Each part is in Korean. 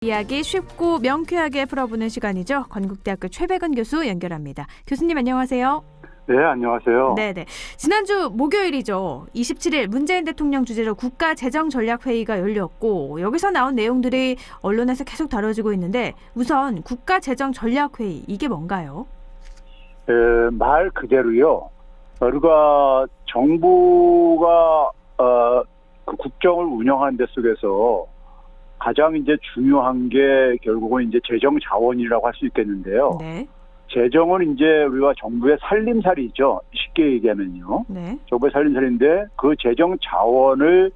이야기 쉽고 명쾌하게 풀어보는 시간이죠. 건국대학교 최백은 교수 연결합니다. 교수님 안녕하세요. 네, 안녕하세요. 네네. 지난주 목요일이죠. 27일 문재인 대통령 주재로 국가재정전략회의가 열렸고 여기서 나온 내용들이 언론에서 계속 다뤄지고 있는데 우선 국가재정전략회의 이게 뭔가요? 말 그대로요. 우리가 정부가 그 국정을 운영하는 데 속에서 가장 이제 중요한 게 결국은 이제 재정 자원이라고 할 수 있겠는데요. 네. 재정은 이제 우리가 정부의 살림살이죠. 쉽게 얘기하면요. 네. 정부의 살림살이인데 그 재정 자원을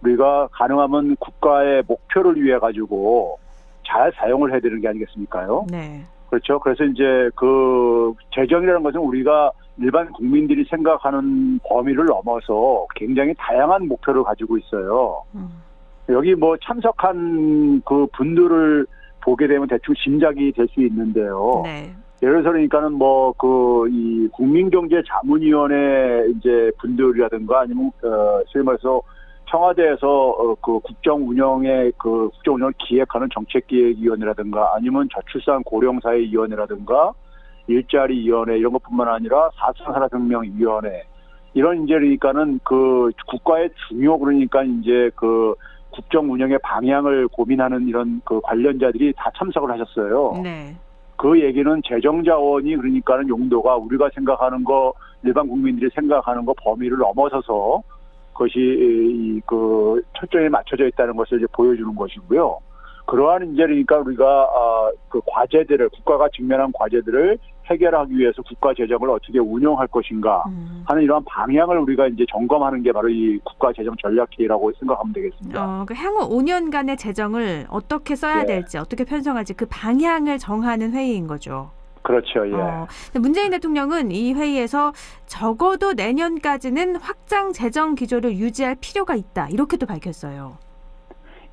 우리가 가능하면 국가의 목표를 위해 가지고 잘 사용을 해야 되는 게 아니겠습니까요? 네. 그렇죠. 그래서 이제 그 재정이라는 것은 우리가 일반 국민들이 생각하는 범위를 넘어서 굉장히 다양한 목표를 가지고 있어요. 여기 뭐 참석한 그 분들을 보게 되면 대충 짐작이 될 수 있는데요. 네. 예를 들어서 그러니까는 뭐 그 이 국민경제자문위원회 이제 분들이라든가 아니면 소위 말해서 청와대에서 그 국정 운영을 기획하는 정책기획위원회라든가 아니면 저출산 고령사회위원회라든가 일자리위원회 이런 것뿐만 아니라 4차 산업혁명위원회 이런 이제 그러니까는 그 국가의 중요 그러니까 이제 그 국정 운영의 방향을 고민하는 이런 그 관련자들이 다 참석을 하셨어요. 네. 그 얘기는 재정 자원이 그러니까는 용도가 우리가 생각하는 거 일반 국민들이 생각하는 거 범위를 넘어서서 그것이 그 초점에 맞춰져 있다는 것을 이제 보여주는 것이고요. 그러한 이제 그러니까 우리가 그 과제들을 국가가 직면한 과제들을 해결하기 위해서 국가 재정을 어떻게 운영할 것인가 하는 이러한 방향을 우리가 이제 점검하는 게 바로 이 국가 재정 전략회의라고 생각하면 되겠습니다. 그 향후 5년간의 재정을 어떻게 써야 될지, 어떻게 편성할지 그 방향을 정하는 회의인 거죠. 그렇죠. 예. 근데 문재인 대통령은 이 회의에서 적어도 내년까지는 확장 재정 기조를 유지할 필요가 있다. 이렇게도 밝혔어요.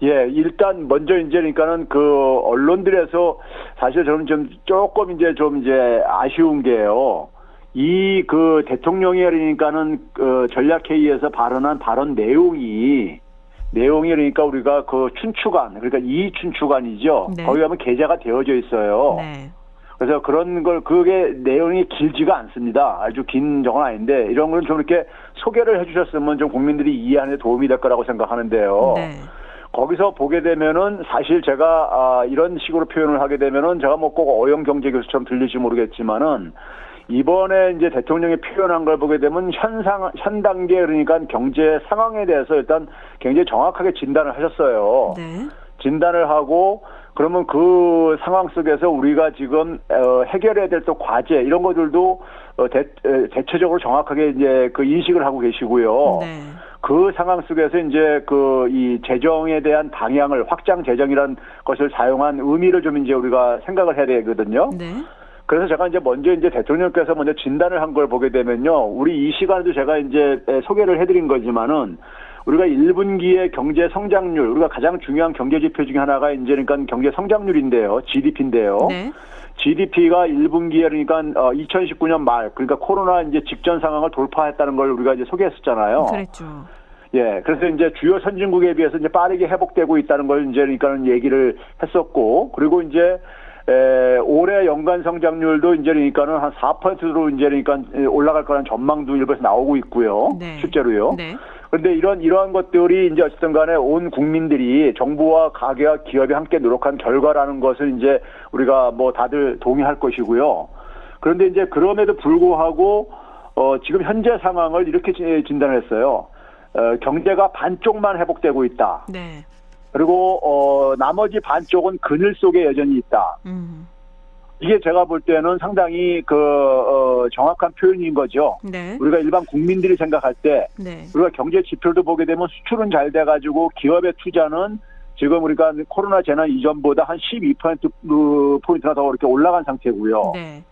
예, 일단 먼저 이제 그러니까는 그 언론들에서 사실 저는 좀 조금 이제 아쉬운 게요. 이 그 대통령이 그러니까는 그 전략회의에서 발언한 발언 내용이 그러니까 우리가 그 춘추관 그러니까 이 춘추관이죠. 네. 거기 가면 게재가 되어져 있어요. 네. 그래서 그런 걸 그게 내용이 길지가 않습니다. 아주 긴 적은 아닌데 이런 건 좀 이렇게 소개를 해주셨으면 좀 국민들이 이해하는 데 도움이 될 거라고 생각하는데요. 네. 거기서 보게 되면은 사실 제가 이런 식으로 표현을 하게 되면은 제가 뭐 꼭 어영 경제 교수처럼 들릴지 모르겠지만은 이번에 이제 대통령이 표현한 걸 보게 되면 현 단계 그러니까 경제 상황에 대해서 일단 굉장히 정확하게 진단을 하셨어요. 네. 진단을 하고 그러면 그 상황 속에서 우리가 지금 해결해야 될 또 과제 이런 것들도 대체적으로 정확하게 이제 그 인식을 하고 계시고요. 네. 그 상황 속에서 이제 그 이 재정에 대한 방향을 확장 재정이라는 것을 사용한 의미를 좀 이제 우리가 생각을 해야 되거든요. 네. 그래서 제가 이제 먼저 대통령께서 먼저 진단을 한 걸 보게 되면요. 우리 이 시간에도 제가 이제 소개를 해드린 거지만은 우리가 1분기의 경제 성장률, 우리가 가장 중요한 경제 지표 중에 하나가 이제 그러니까 경제 성장률인데요. GDP인데요. 네. GDP가 1분기에 그러니까 2019년 말, 그러니까 코로나 이제 직전 상황을 돌파했다는 걸 우리가 이제 소개했었잖아요. 그랬죠. 예, 그래서 이제 주요 선진국에 비해서 이제 빠르게 회복되고 있다는 걸 이제 그러니까는 얘기를 했었고, 그리고 이제 올해 연간 성장률도 이제 그러니까는 한 4%로 이제 그러니까 올라갈 거라는 전망도 일부에서 나오고 있고요. 네. 실제로요. 네. 그런데 이러한 것들이 이제 어쨌든 간에 온 국민들이 정부와 가게와 기업이 함께 노력한 결과라는 것을 이제 우리가 뭐 다들 동의할 것이고요. 그런데 이제 그럼에도 불구하고 지금 현재 상황을 이렇게 진단을 했어요. 경제가 반쪽만 회복되고 있다. 네. 그리고 나머지 반쪽은 그늘 속에 여전히 있다. 이게 제가 볼 때는 상당히 정확한 표현인 거죠. 네. 우리가 일반 국민들이 생각할 때 네. 우리가 경제 지표도 보게 되면 수출은 잘 돼가지고 기업의 투자는 지금 우리가 코로나 재난 이전보다 한 12%포인트나 더 이렇게 올라간 상태고요. 네.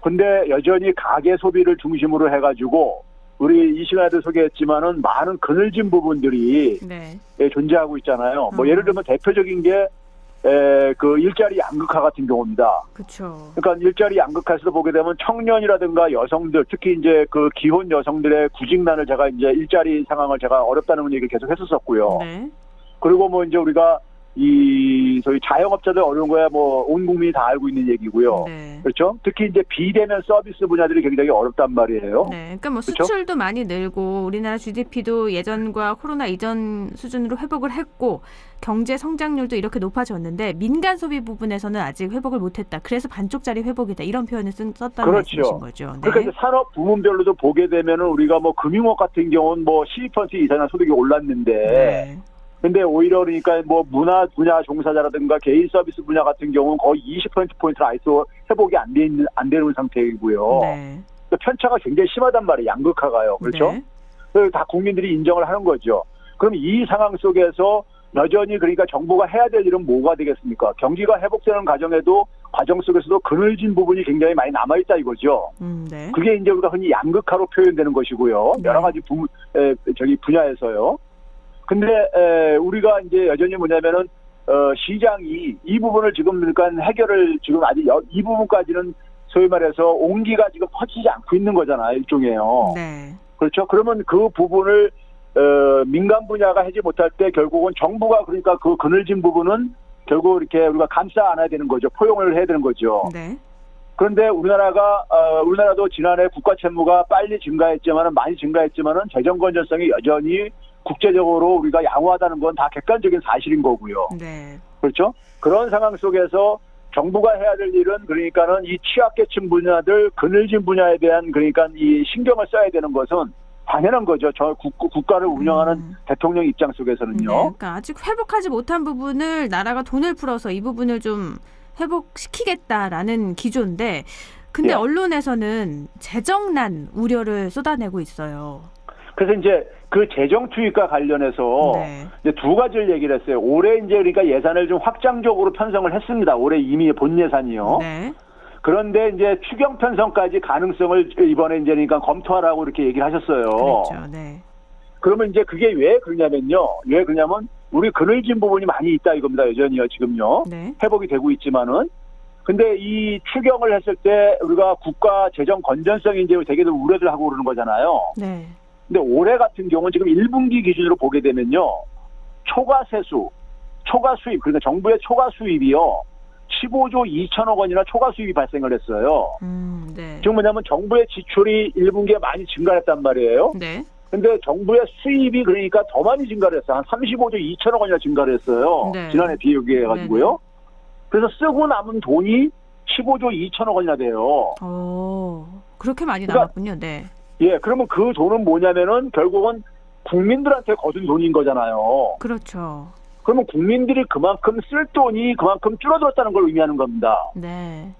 근데 여전히 가계 소비를 중심으로 해가지고 우리 이 시간에도 소개했지만은 많은 그늘진 부분들이 네. 존재하고 있잖아요. 뭐 예를 들면 대표적인 게 그 일자리 양극화 같은 경우입니다. 그렇죠. 그러니까 일자리 양극화에서 보게 되면 청년이라든가 여성들, 특히 이제 그 기혼 여성들의 구직난을 제가 이제 일자리 상황을 제가 어렵다는 얘기를 계속 했었었고요. 네. 그리고 뭐 이제 우리가 이 소위 자영업자들 어려운 거야 뭐 온 국민이 다 알고 있는 얘기고요. 네. 그렇죠? 특히 이제 비대면 서비스 분야들이 굉장히 어렵단 말이에요. 네. 그러니까 뭐 그렇죠? 수출도 많이 늘고 우리나라 GDP도 예전과 코로나 이전 수준으로 회복을 했고 경제 성장률도 이렇게 높아졌는데 민간 소비 부분에서는 아직 회복을 못했다. 그래서 반쪽짜리 회복이다. 이런 표현을 썼다는 그렇죠. 말씀이신 거죠. 네. 그러니까 이제 산업 부문별로도 보게 되면은 우리가 뭐 금융업 같은 경우는 뭐 12% 이상의 소득이 올랐는데 네. 근데 오히려 그러니까 뭐 문화 분야 종사자라든가 개인 서비스 분야 같은 경우는 거의 20%포인트로 아직도 회복이 안 되는 상태이고요. 네. 그러니까 편차가 굉장히 심하단 말이에요. 양극화가요. 그렇죠? 네. 그래서 다 국민들이 인정을 하는 거죠. 그럼 이 상황 속에서 여전히 그러니까 정부가 해야 될 일은 뭐가 되겠습니까? 경기가 회복되는 과정 속에서도 그늘진 부분이 굉장히 많이 남아있다 이거죠. 네. 그게 이제 우리가 흔히 양극화로 표현되는 것이고요. 네. 여러 가지 분야에서요. 근데 우리가 이제 여전히 뭐냐면은 시장이 이 부분을 지금 그러니까 해결을 지금 아직 이 부분까지는 소위 말해서 온기가 지금 퍼지지 않고 있는 거잖아요. 일종에요. 네. 그렇죠. 그러면 그 부분을 민간 분야가 하지 못할 때 결국은 정부가 그러니까 그 그늘진 부분은 결국 이렇게 우리가 감싸 안아야 되는 거죠. 포용을 해야 되는 거죠. 네. 그런데 우리나라도 지난해 국가 채무가 많이 증가했지만은 재정 건전성이 여전히 국제적으로 우리가 양호하다는 건 다 객관적인 사실인 거고요. 네. 그렇죠? 그런 상황 속에서 정부가 해야 될 일은 그러니까는 이 취약계층 분야들 그늘진 분야에 대한 그러니까 이 신경을 써야 되는 것은 당연한 거죠. 저 국가를 운영하는 대통령 입장 속에서는요. 네. 그러니까 아직 회복하지 못한 부분을 나라가 돈을 풀어서 이 부분을 좀 회복시키겠다라는 기조인데 근데 예. 언론에서는 재정난 우려를 쏟아내고 있어요. 그래서 이제 그 재정 투입과 관련해서 네. 이제 두 가지를 얘기를 했어요. 올해 이제 그러니까 예산을 좀 확장적으로 편성을 했습니다. 올해 이미 본 예산이요. 네. 그런데 이제 추경 편성까지 가능성을 이번에 이제 그러니까 검토하라고 이렇게 얘기를 하셨어요. 그렇죠. 네. 그러면 이제 그게 왜 그러냐면요. 왜 그러냐면 우리 그늘진 부분이 많이 있다 이겁니다. 여전히요. 지금요. 네. 회복이 되고 있지만은. 근데 이 추경을 했을 때 우리가 국가 재정 건전성이 이제 되게들 우려를 하고 그러는 거잖아요. 네. 근데 올해 같은 경우는 지금 1분기 기준으로 보게 되면요. 초과 수입, 그러니까 정부의 초과 수입이요. 15조 2천억 원이나 초과 수입이 발생을 했어요. 네. 지금 뭐냐면 정부의 지출이 1분기에 많이 증가했단 말이에요. 네. 근데 정부의 수입이 그러니까 더 많이 증가를 했어요. 한 35조 2천억 원이나 증가를 했어요. 네. 지난해 비교해가지고요. 네네. 그래서 쓰고 남은 돈이 15조 2천억 원이나 돼요. 그렇게 많이 그러니까 남았군요. 네. 예, 그러면 그 돈은 뭐냐면은 결국은 국민들한테 거둔 돈인 거잖아요. 그렇죠. 그러면 국민들이 그만큼 쓸 돈이 그만큼 줄어들었다는 걸 의미하는 겁니다. 네.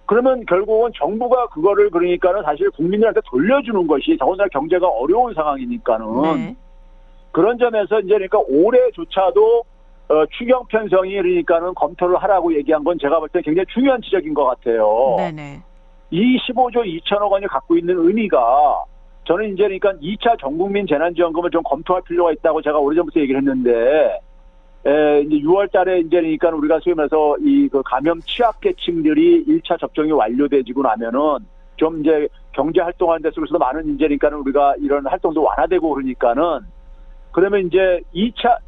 그러면 결국은 정부가 그거를 그러니까는 사실 국민들한테 돌려주는 것이 더군다나 경제가 어려운 상황이니까는 네. 그런 점에서 이제 그러니까 올해조차도 추경 편성이 그러니까는 검토를 하라고 얘기한 건 제가 볼 때 굉장히 중요한 지적인 것 같아요. 네네. 이 15조 2천억 원이 갖고 있는 의미가 저는 이제 그러니까 2차 전국민 재난지원금을 좀 검토할 필요가 있다고 제가 오래전부터 얘기를 했는데 이제 6월 달에 이제 그러니까 우리가 소위 말해서 이 그 감염 취약계층들이 1차 접종이 완료되지고 나면은 좀 이제 경제 활동하는 데 속에서도 많은 이제 그러니까는 우리가 이런 활동도 완화되고 그러니까는 그러면 이제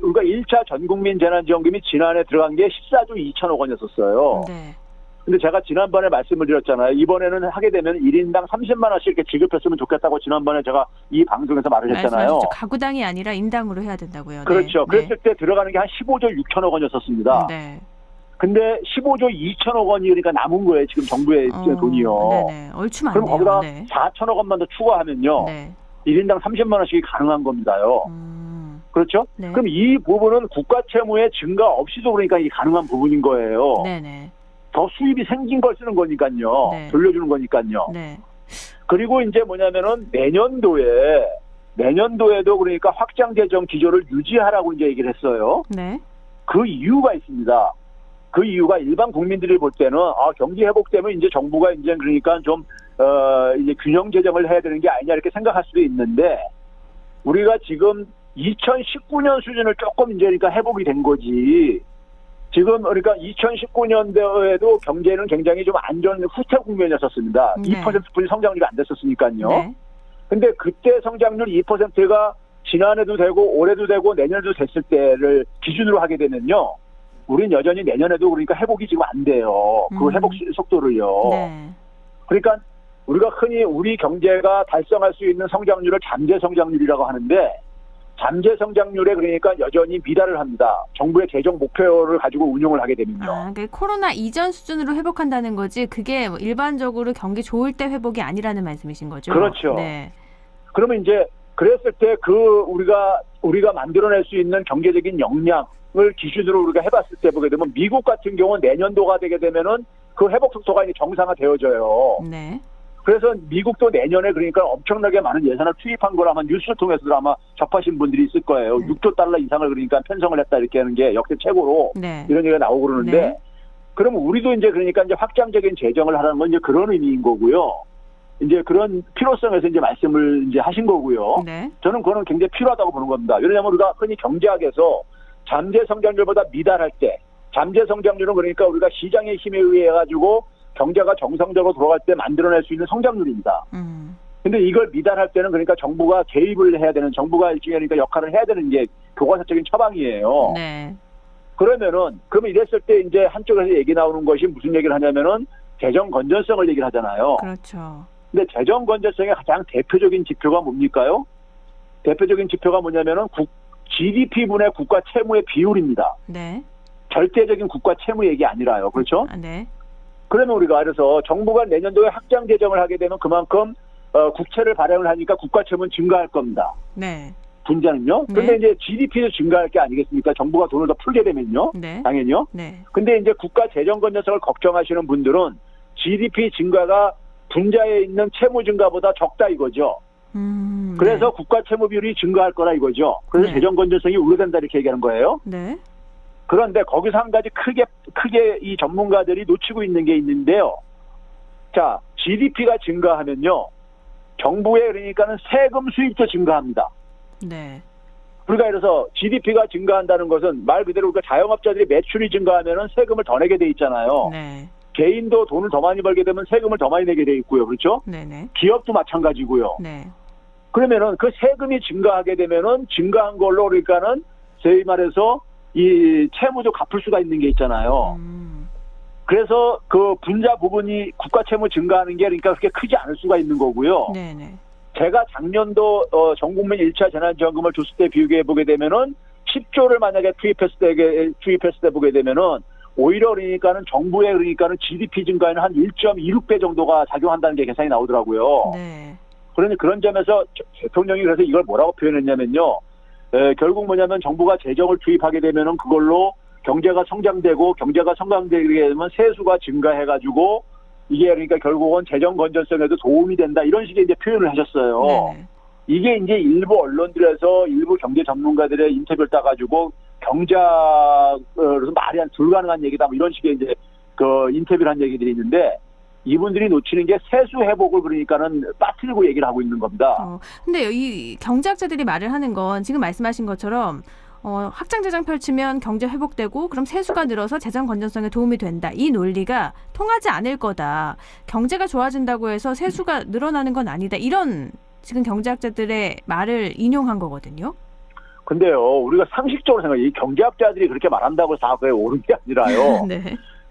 우리가 1차 전국민 재난지원금이 지난해 들어간 게 14조 2천억 원이었었어요. 네. 근데 제가 지난번에 말씀을 드렸잖아요. 이번에는 하게 되면 1인당 30만 원씩 이렇게 지급했으면 좋겠다고 지난번에 제가 이 방송에서 말을 했잖아요. 말씀하셨죠. 가구당이 아니라 인당으로 해야 된다고요. 그렇죠. 네. 그랬을 때 들어가는 게 한 15조 6천억 원이었었습니다. 네. 근데 15조 2천억 원이 그러니까 남은 거예요. 지금 정부의 돈이요. 네네. 얼추 많네요. 그럼 거기다 네. 4천억 원만 더 추가하면요. 네. 1인당 30만 원씩이 가능한 겁니다요. 그렇죠? 네. 그럼 이 부분은 국가 채무의 증가 없이도 그러니까 이게 가능한 부분인 거예요. 네네. 더 수입이 생긴 걸 쓰는 거니까요. 네. 돌려주는 거니까요. 네. 그리고 이제 뭐냐면은 내년도에도 그러니까 확장 재정 기조를 유지하라고 이제 얘기를 했어요. 네. 그 이유가 있습니다. 그 이유가 일반 국민들이 볼 때는 경기 회복되면 이제 정부가 이제 그러니까 좀 이제 균형 재정을 해야 되는 게 아니냐 이렇게 생각할 수도 있는데 우리가 지금 2019년 수준을 조금 이제 그러니까 회복이 된 거지. 지금 그러니까 2019년도에도 경제는 굉장히 좀 후퇴 국면이었었습니다. 네. 2%뿐이 성장률이 안 됐었으니까요. 네. 근데 그때 성장률 2%가 지난해도 되고 올해도 되고 내년에도 됐을 때를 기준으로 하게 되면요. 우린 여전히 내년에도 그러니까 회복이 지금 안 돼요. 그 회복 속도를요. 네. 그러니까 우리가 흔히 우리 경제가 달성할 수 있는 성장률을 잠재 성장률이라고 하는데 잠재 성장률에 그러니까 여전히 미달을 합니다. 정부의 재정 목표를 가지고 운용을 하게 되면요. 아, 그 코로나 이전 수준으로 회복한다는 거지 그게 뭐 일반적으로 경기 좋을 때 회복이 아니라는 말씀이신 거죠? 그렇죠. 네. 그러면 이제 그랬을 때 우리가 만들어낼 수 있는 경제적인 역량을 기준으로 우리가 해봤을 때 보게 되면 미국 같은 경우는 내년도가 되게 되면은 그 회복 속도가 이제 정상화되어져요. 네. 그래서 미국도 내년에 그러니까 엄청나게 많은 예산을 투입한 걸 아마 뉴스를 통해서도 아마 접하신 분들이 있을 거예요. 6조 달러 이상을 그러니까 편성을 했다 이렇게 하는 게 역대 최고로 네. 이런 얘기가 나오고 그러는데 네. 그러면 우리도 이제 그러니까 이제 확장적인 재정을 하라는 건 이제 그런 의미인 거고요. 이제 그런 필요성에서 이제 말씀을 이제 하신 거고요. 네. 저는 그거는 굉장히 필요하다고 보는 겁니다. 왜냐하면 우리가 흔히 경제학에서 잠재 성장률보다 미달할 때 잠재 성장률은 그러니까 우리가 시장의 힘에 의해 가지고 경제가 정상적으로 돌아갈 때 만들어낼 수 있는 성장률입니다. 근데 이걸 미달할 때는 그러니까 정부가 개입을 해야 되는 정부가 일종의 그러니까 역할을 해야 되는 게 교과서적인 처방이에요. 네. 그러면 이랬을 때 이제 한쪽에서 얘기 나오는 것이 무슨 얘기를 하냐면은 재정 건전성을 얘기를 하잖아요. 그렇죠. 근데 재정 건전성의 가장 대표적인 지표가 뭡니까요? 대표적인 지표가 뭐냐면은 GDP분의 국가 채무의 비율입니다. 네. 절대적인 국가 채무 얘기 아니라요. 그렇죠? 아, 네. 그러면 우리가 그래서 정부가 내년도에 확장 재정을 하게 되면 그만큼 국채를 발행을 하니까 국가 채무는 증가할 겁니다. 네. 분자는요. 네. 그런데 이제 GDP도 증가할 게 아니겠습니까? 정부가 돈을 더 풀게 되면요. 네. 당연히요. 네. 근데 이제 국가 재정 건전성을 걱정하시는 분들은 GDP 증가가 분자에 있는 채무 증가보다 적다 이거죠. 그래서 네. 국가 채무 비율이 증가할 거라 이거죠. 그래서 네. 재정 건전성이 우려된다 이렇게 얘기하는 거예요. 네. 그런데 거기서 한 가지 크게 이 전문가들이 놓치고 있는 게 있는데요. 자, GDP가 증가하면요. 정부에 그러니까는 세금 수입도 증가합니다. 네. 우리가 그래서 GDP가 증가한다는 것은 말 그대로 우리가 자영업자들이 매출이 증가하면은 세금을 더 내게 돼 있잖아요. 네. 개인도 돈을 더 많이 벌게 되면 세금을 더 많이 내게 돼 있고요. 그렇죠? 네네. 기업도 마찬가지고요. 네. 그러면은 그 세금이 증가하게 되면은 증가한 걸로 그러니까는 저희 말해서 이 채무도 갚을 수가 있는 게 있잖아요. 그래서 그 분자 부분이 국가 채무 증가하는 게 그러니까 그렇게 크지 않을 수가 있는 거고요. 네네. 제가 작년도 전국민 1차 재난지원금을 줬을 때 비교해 보게 되면은 10조를 만약에 투입했을 때 보게 되면은 오히려 그러니까는 정부의 그러니까는 GDP 증가에는 한 1.26배 정도가 작용한다는 게 계산이 나오더라고요. 네. 그러니 그런 점에서 대통령이 그래서 이걸 뭐라고 표현했냐면요. 결국 뭐냐면 정부가 재정을 투입하게 되면은 그걸로 경제가 성장되고 경제가 성장되게 되면 세수가 증가해가지고 이게 그러니까 결국은 재정 건전성에도 도움이 된다 이런 식의 이제 표현을 하셨어요. 네네. 이게 이제 일부 언론들에서 일부 경제 전문가들의 인터뷰를 따가지고 경제학으로서 말이 불가능한 얘기다 뭐 이런 식의 이제 그 인터뷰를 한 얘기들이 있는데 이분들이 놓치는 게 세수 회복을 그러니까는 빠뜨리고 얘기를 하고 있는 겁니다. 근데 이 경제학자들이 말을 하는 건 지금 말씀하신 것처럼 확장 재정 펼치면 경제 회복되고 그럼 세수가 늘어서 재정 건전성에 도움이 된다. 이 논리가 통하지 않을 거다. 경제가 좋아진다고 해서 세수가 늘어나는 건 아니다. 이런 지금 경제학자들의 말을 인용한 거거든요. 근데요, 우리가 상식적으로 생각해. 이 경제학자들이 그렇게 말한다고 해서 그게 옳은 게 아니라요. 네.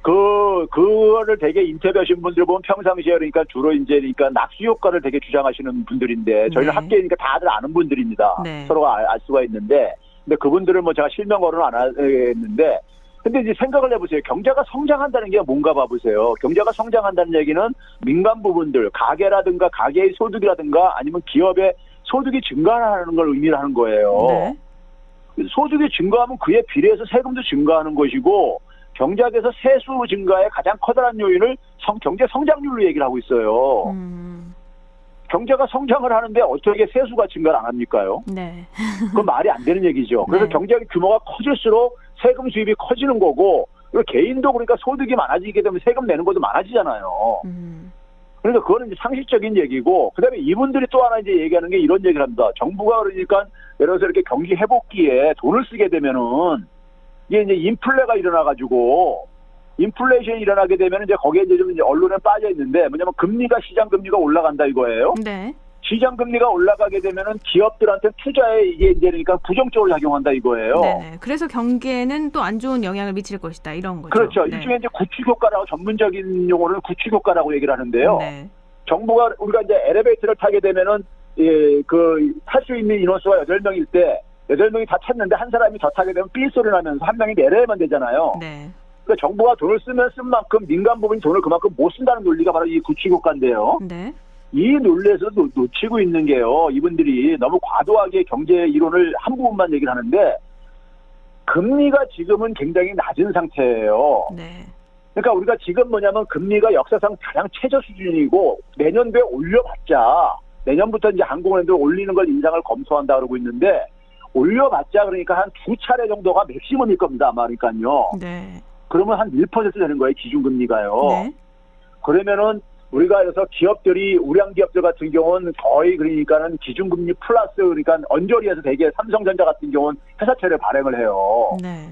그거를 되게 인터뷰하신 분들 보면 평상시에 그러니까 주로 이제 그러니까 낙수 효과를 되게 주장하시는 분들인데 저희는 네. 학계니까 다들 아는 분들입니다. 네. 서로가 알 수가 있는데 근데 그분들은 뭐 제가 실명 거론은 안 하겠는데 근데 이제 생각을 해보세요. 경제가 성장한다는 게 뭔가 봐보세요. 경제가 성장한다는 얘기는 민간 부분들, 가게라든가 가게의 소득이라든가 아니면 기업의 소득이 증가하는 걸 의미하는 거예요. 네. 소득이 증가하면 그에 비례해서 세금도 증가하는 것이고 경제학에서 세수 증가의 가장 커다란 요인을 경제 성장률로 얘기를 하고 있어요. 경제가 성장을 하는데 어떻게 세수가 증가를 안 합니까요? 네. 그건 말이 안 되는 얘기죠. 그래서 네. 경제의 규모가 커질수록 세금 수입이 커지는 거고 그리고 개인도 그러니까 소득이 많아지게 되면 세금 내는 것도 많아지잖아요. 그러니까 그거는 이제 상식적인 얘기고 그다음에 이분들이 또 하나 이제 얘기하는 게 이런 얘기를 합니다. 정부가 그러니까 예를 들어서 이렇게 경기 회복기에 돈을 쓰게 되면은 이게 이제 인플레가 일어나가지고 인플레이션이 일어나게 되면 이제 거기에 이제 좀 이제 언론에 빠져 있는데 뭐냐면 금리가 시장 금리가 올라간다 이거예요. 네. 시장 금리가 올라가게 되면은 기업들한테 투자에 이게 이제 그러니까 부정적으로 작용한다 이거예요. 네네. 그래서 경기에는 또 안 좋은 영향을 미칠 것이다 이런 거죠. 그렇죠. 네. 일종의 이제 구축 효과라고 전문적인 용어는 구축 효과라고 얘기를 하는데요. 네. 정부가 우리가 이제 엘리베이터를 타게 되면은 탈 수 있는 인원수가 8명일 때 8명이 다 탔는데 한 사람이 더 타게 되면 삐 소리 나면서 한 명이 내려야만 되잖아요. 네. 그러니까 정부가 돈을 쓰면 쓴 만큼 민간 부분이 돈을 그만큼 못 쓴다는 논리가 바로 이 구축 효과인데요. 네. 이 논리에서 놓치고 있는 게요. 이분들이 너무 과도하게 경제 이론을 한 부분만 얘기를 하는데 금리가 지금은 굉장히 낮은 상태예요. 네. 그러니까 우리가 지금 뭐냐면 금리가 역사상 가장 최저 수준이고 내년도에 올려봤자 내년부터 이제 항공은행들 올리는 걸 인상을 검토한다 그러고 있는데 올려봤자 그러니까 한 2차례 정도가 맥시멈일 겁니다. 아마 그러니까요. 네. 그러면 한 1% 되는 거예요. 기준금리가요. 네. 그러면은 우리가 그래서 기업들이 우량 기업들 같은 경우는 거의 그러니까는 기준금리 플러스 그러니까 언저리에서 대개 삼성전자 같은 경우는 회사채를 발행을 해요. 네.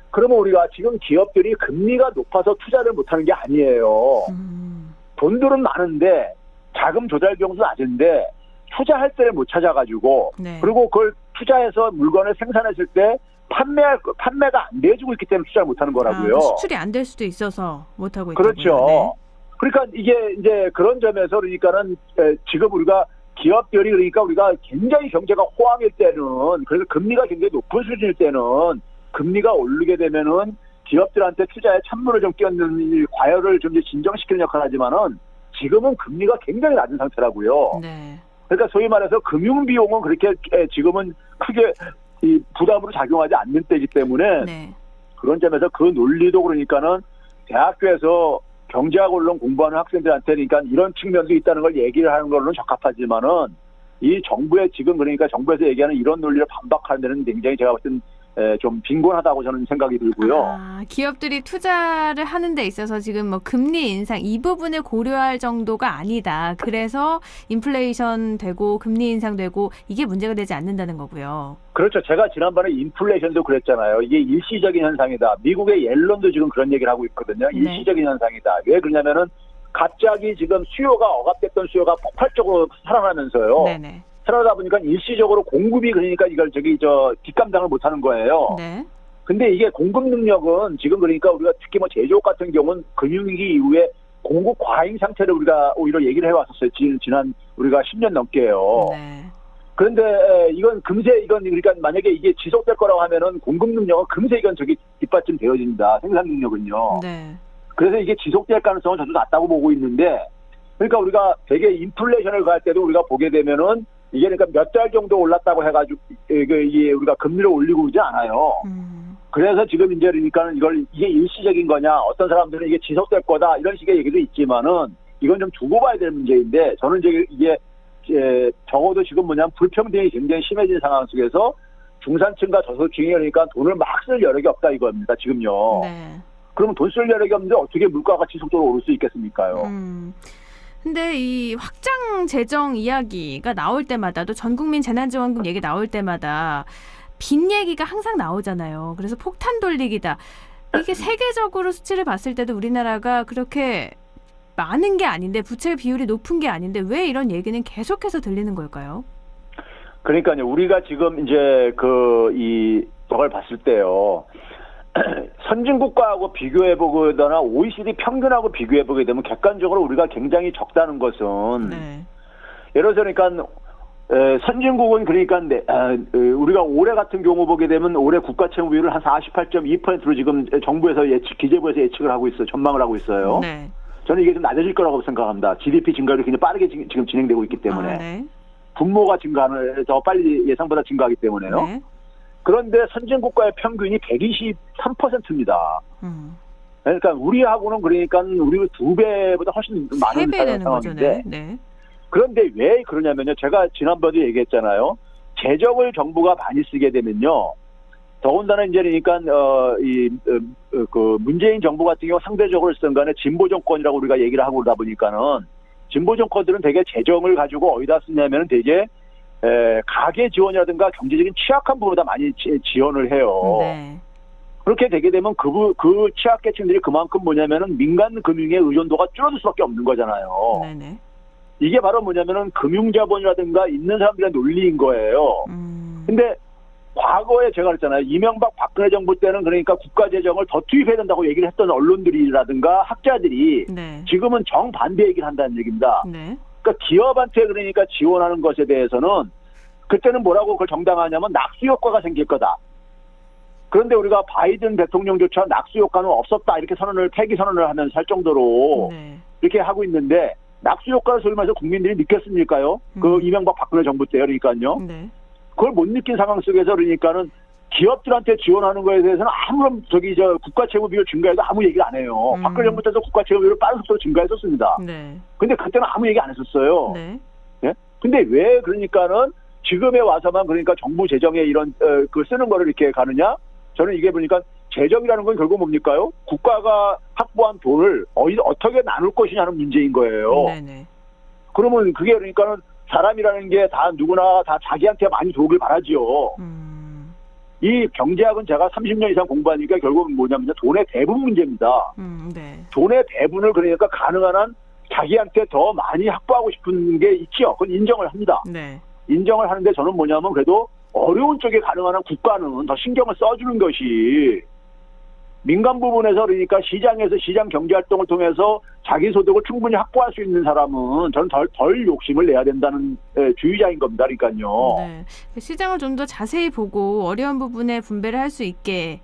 그러면 우리가 지금 기업들이 금리가 높아서 투자를 못하는 게 아니에요. 돈들은 많은데 자금 조달 비용도 낮은데 투자할 때를 못 찾아가지고 네. 그리고 그걸 투자해서 물건을 생산했을 때 판매가 안 돼주고 있기 때문에 투자를 못하는 거라고요. 수출이 안 될 수도 있어서 못하고 있다고요. 그렇죠. 네. 그러니까 이게 이제 그런 점에서 그러니까는 지금 우리가 기업들이 그러니까 우리가 굉장히 경제가 호황일 때는 그래서 금리가 굉장히 높은 수준일 때는 금리가 오르게 되면은 기업들한테 투자에 찬물을 좀 끼얹는 이 과열을 좀 진정시키는 역할을 하지만은 지금은 금리가 굉장히 낮은 상태라고요. 네. 그러니까 소위 말해서 금융 비용은 그렇게 지금은 크게 이 부담으로 작용하지 않는 때이기 때문에 네. 그런 점에서 그 논리도 그러니까는 대학교에서 경제학 원론 공부하는 학생들한테 그러니까 이런 측면도 있다는 걸 얘기를 하는 걸로는 적합하지만은 이 정부의 지금 그러니까 정부에서 얘기하는 이런 논리를 반박하는 데는 굉장히 제가 볼 땐 좀 빈곤하다고 저는 생각이 들고요. 기업들이 투자를 하는 데 있어서 지금 뭐 금리 인상 이 부분을 고려할 정도가 아니다. 그래서 인플레이션 되고 금리 인상 되고 이게 문제가 되지 않는다는 거고요. 그렇죠. 제가 지난번에 인플레이션도 그랬잖아요. 이게 일시적인 현상이다. 미국의 옐런도 지금 그런 얘기를 하고 있거든요. 일시적인 현상이다. 왜 그러냐면은 갑자기 지금 수요가 억압됐던 수요가 폭발적으로 살아나면서요. 네네. 그러다 보니까 일시적으로 공급이 그러니까 이걸 뒷감당을 못하는 거예요. 네. 근데 이게 공급 능력은 지금 그러니까 우리가 특히 뭐 제조업 같은 경우는 금융위기 이후에 공급 과잉 상태를 우리가 오히려 얘기를 해왔었어요. 지난 우리가 10년 넘게요. 네. 그런데 이건 그러니까 만약에 이게 지속될 거라고 하면은 공급 능력은 금세 뒷받침 되어진다. 생산 능력은요. 네. 그래서 이게 지속될 가능성은 저도 낮다고 보고 있는데 그러니까 우리가 되게 인플레이션을 갈 때도 우리가 보게 되면은 이게 그러니까 몇 달 정도 올랐다고 해가지고 이게 우리가 금리를 올리고 그러지 않아요. 그래서 지금 이제 그러니까 이게 일시적인 거냐, 어떤 사람들은 이게 지속될 거다 이런 식의 얘기도 있지만은 이건 좀 두고 봐야 될 문제인데 저는 이게 적어도 지금 뭐냐면 불평등이 굉장히 심해진 상황 속에서 중산층과 저소득층이 그러니까 돈을 막 쓸 여력이 없다 이겁니다 지금요. 네. 그러면 돈 쓸 여력이 없는데 어떻게 물가가 지속적으로 오를 수 있겠습니까요? 근데 이 확장 재정 이야기가 나올 때마다 또 전국민 재난지원금 얘기 나올 때마다 빚 얘기가 항상 나오잖아요. 그래서 폭탄 돌리기다. 이게 세계적으로 수치를 봤을 때도 우리나라가 그렇게 많은 게 아닌데 부채 비율이 높은 게 아닌데 왜 이런 얘기는 계속해서 들리는 걸까요? 그러니까요. 우리가 지금 이제 저걸 봤을 때요. 선진국가하고 비교해보거나 OECD 평균하고 비교해보게 되면 객관적으로 우리가 굉장히 적다는 것은 네. 예를 들어서 그러니까 선진국은 그러니까 우리가 올해 같은 경우 보게 되면 올해 국가 채무 비율을 한 48.2%로 지금 정부에서 기재부에서 예측을 하고 있어요. 전망을 하고 있어요. 네. 저는 이게 좀 낮아질 거라고 생각합니다. GDP 증가율이 굉장히 빠르게 지금 진행되고 있기 때문에 네. 분모가 증가하는 더 빨리 예상보다 증가하기 때문에요. 네. 그런데 선진국가의 평균이 123%입니다. 그러니까 우리하고는 그러니까 우리 2배보다 훨씬 많은 3배 되는 상황인데 거죠. 네. 그런데 왜 그러냐면요. 제가 지난번에 얘기했잖아요. 재정을 정부가 많이 쓰게 되면요. 더군다나 이제 그러니까 문재인 정부 같은 경우 상대적으로 쓴 간에 진보 정권이라고 우리가 얘기를 하고 그러다 보니까는 진보 정권들은 되게 재정을 가지고 어디다 쓰냐면은 되게 가계 지원이라든가 경제적인 취약한 부분보다 많이 지원을 해요. 네. 그렇게 되게 되면 그 취약계층들이 그만큼 뭐냐면은 민간 금융의 의존도가 줄어들 수밖에 없는 거잖아요. 네네. 이게 바로 뭐냐면은 금융자본이라든가 있는 사람들의 논리인 거예요. 근데 과거에 제가 그랬잖아요. 이명박 박근혜 정부 때는 그러니까 국가재정을 더 투입해야 된다고 얘기를 했던 언론들이라든가 학자들이 네. 지금은 정반대 얘기를 한다는 얘기입니다. 네. 그러니까 기업한테 그러니까 지원하는 것에 대해서는 그때는 뭐라고 그걸 정당화하냐면 낙수 효과가 생길 거다. 그런데 우리가 바이든 대통령조차 낙수 효과는 없었다 이렇게 폐기 선언을 하면서 할 정도로 네. 이렇게 하고 있는데 낙수 효과를 소위 말해서 국민들이 느꼈습니까요? 그 이명박 박근혜 정부 때 그러니까요. 네. 그걸 못 느낀 상황 속에서 그러니까는 기업들한테 지원하는 거에 대해서는 아무런 국가 채무 비율 증가에도 아무 얘기를 안 해요. 박근혜 정부 때도 국가 채무 비율을 빠른 속도로 증가했었습니다. 네. 근데 그때는 아무 얘기 안 했었어요. 네. 예? 근데 왜 그러니까는 지금에 와서만 그러니까 정부 재정에 이런 그 쓰는 거를 이렇게 가느냐? 저는 이게 보니까 재정이라는 건 결국 뭡니까요? 국가가 확보한 돈을 어떻게 나눌 것이냐는 문제인 거예요. 네네. 그러면 그게 그러니까는 사람이라는 게 다 누구나 다 자기한테 많이 도움을 바라지요. 이 경제학은 제가 30년 이상 공부하니까 결국은 뭐냐면 돈의 배분 문제입니다. 네. 돈의 배분을 그러니까 가능한 한 자기한테 더 많이 확보하고 싶은 게 있지요. 그건 인정을 합니다. 네. 인정을 하는데 저는 뭐냐면 그래도 어려운 쪽에 가능한 한 국가는 더 신경을 써주는 것이 민간 부분에서 그러니까 시장에서 시장 경제 활동을 통해서 자기 소득을 충분히 확보할 수 있는 사람은 저는 덜 욕심을 내야 된다는 주의자인 겁니다. 그러니까요. 네. 시장을 좀 더 자세히 보고 어려운 부분에 분배를 할 수 있게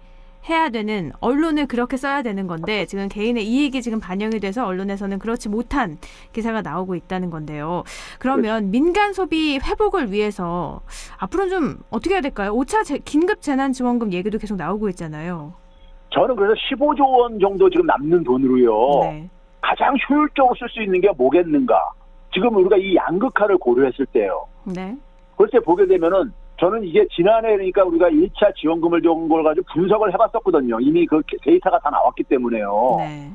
해야 되는 언론을 그렇게 써야 되는 건데 지금 개인의 이익이 지금 반영이 돼서 언론에서는 그렇지 못한 기사가 나오고 있다는 건데요. 그러면 민간 소비 회복을 위해서 앞으로는 좀 어떻게 해야 될까요? 5차 긴급 재난지원금 얘기도 계속 나오고 있잖아요. 저는 그래서 15조 원 정도 지금 남는 돈으로요. 네. 가장 효율적으로 쓸 수 있는 게 뭐겠는가. 지금 우리가 이 양극화를 고려했을 때요. 네. 그때 보게 되면은 저는 이게 지난해 그러니까 우리가 1차 지원금을 준 걸 가지고 분석을 해봤었거든요. 이미 그 데이터가 다 나왔기 때문에요. 네.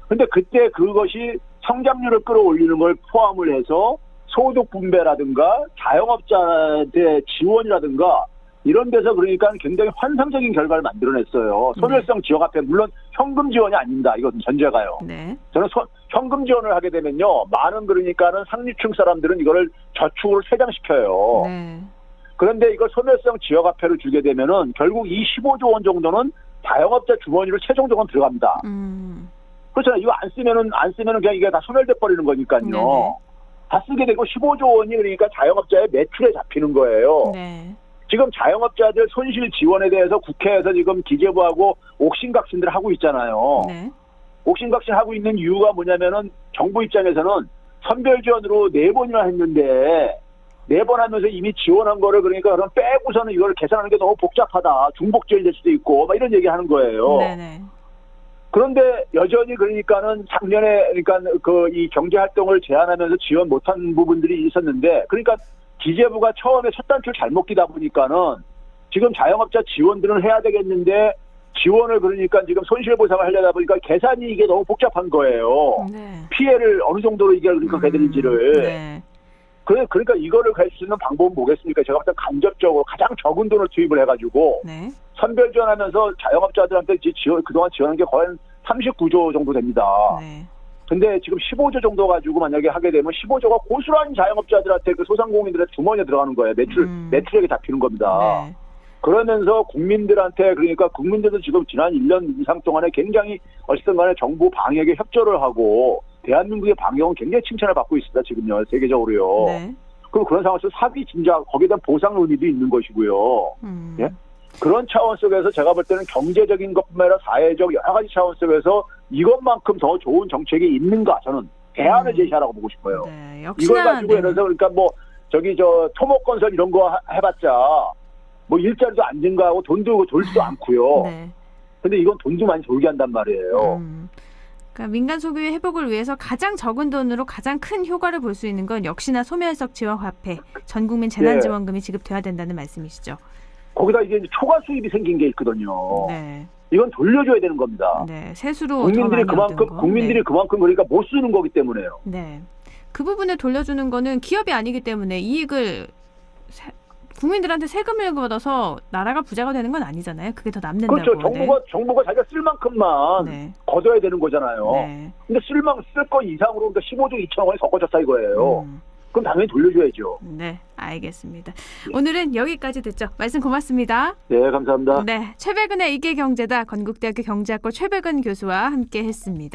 근데 그때 그것이 성장률을 끌어올리는 걸 포함을 해서 소득 분배라든가 자영업자한테 지원이라든가 이런 데서 그러니까 굉장히 환상적인 결과를 만들어냈어요. 소멸성 지역화폐 물론 현금 지원이 아닙니다. 이건 전제가요. 네. 저는 현금 지원을 하게 되면요. 많은 그러니까는 상류층 사람들은 이거를 저축으로 쇄장시켜요. 네. 그런데 이걸 소멸성 지역화폐로 주게 되면은 결국 이 15조 원 정도는 자영업자 주머니로 최종적으로 들어갑니다. 그렇잖아요. 이거 안 쓰면은 그냥 이게 다 소멸돼 버리는 거니까요. 네네. 다 쓰게 되고 15조 원이 그러니까 자영업자의 매출에 잡히는 거예요. 네. 지금 자영업자들 손실 지원에 대해서 국회에서 지금 기재부하고 옥신각신들 하고 있잖아요. 네. 옥신각신 하고 있는 이유가 뭐냐면은 정부 입장에서는 선별 지원으로 4번이나 했는데 4번 하면서 이미 지원한 거를 그러니까 그럼 빼고서는 이걸 계산하는 게 너무 복잡하다. 중복 지원이 될 수도 있고 막 이런 얘기 하는 거예요. 네네. 그런데 여전히 그러니까는 작년에 그러니까 그 이 경제 활동을 제한하면서 지원 못한 부분들이 있었는데 그러니까 기재부가 처음에 첫 단추를 잘못 끼다 보니까는 지금 자영업자 지원들은 해야 되겠는데 지원을 그러니까 지금 손실보상을 하려다 보니까 계산이 이게 너무 복잡한 거예요. 네. 피해를 어느 정도로 이게 그러니까 되는지를. 네. 그러니까 이거를 갈 수 있는 방법은 뭐겠습니까? 제가 봤을 때 간접적으로 가장 적은 돈을 투입을 해가지고 네. 선별 지원하면서 자영업자들한테 그동안 지원한 게 거의 39조 정도 됩니다. 네. 근데 지금 15조 정도 가지고 만약에 하게 되면 15조가 고스란히 자영업자들한테 그 소상공인들의 주머니에 들어가는 거예요. 매출액이 잡히는 겁니다. 네. 그러면서 국민들한테 그러니까 국민들도 지금 지난 1년 이상 동안에 굉장히 어쨌든 간에 정부 방역에 협조를 하고 대한민국의 방역은 굉장히 칭찬을 받고 있습니다. 지금요. 세계적으로요. 네. 그럼 그런 상황에서 사비 진작 거기에 대한 보상 의미도 있는 것이고요. 예? 그런 차원 속에서 제가 볼 때는 경제적인 것뿐만 아니라 사회적 여러 가지 차원 속에서 이것만큼 더 좋은 정책이 있는가 저는 대안을 제시하라고 보고 싶어요. 네. 이걸 역시나 가지고 예를 들어서 그러니까 뭐 토목건설 이런 거 해봤자 뭐 일자리도 안 증가하고 돈도 돌지도 않고요. 네. 근데 이건 돈도 많이 돌게 한단 말이에요. 그러니까 민간 소비 회복을 위해서 가장 적은 돈으로 가장 큰 효과를 볼 수 있는 건 역시나 소멸성 지원화폐, 전국민 재난지원금이 지급돼야 된다는 말씀이시죠. 거기다 이제 초과 수입이 생긴 게 있거든요. 네. 이건 돌려줘야 되는 겁니다. 네. 세수로 국민들이 더 많이 얻은 거. 국민들이 그만큼 그러니까 못 쓰는 거기 때문에요. 네. 그 부분을 돌려주는 거는 기업이 아니기 때문에 이익을 국민들한테 세금을 걷어서 나라가 부자가 되는 건 아니잖아요. 그게 더 남는다고. 그렇죠. 정부가 자기가 쓸 만큼만 네. 걷어야 되는 거잖아요. 네. 근데 쓸 거 이상으로 그러니까 15조 2천억 원이 더 걷었다 이거예요. 그럼 당연히 돌려줘야죠. 네, 알겠습니다. 오늘은 여기까지 듣죠. 말씀 고맙습니다. 네, 감사합니다. 네, 최백은의 이게 경제다. 건국대학교 경제학과 최백은 교수와 함께했습니다.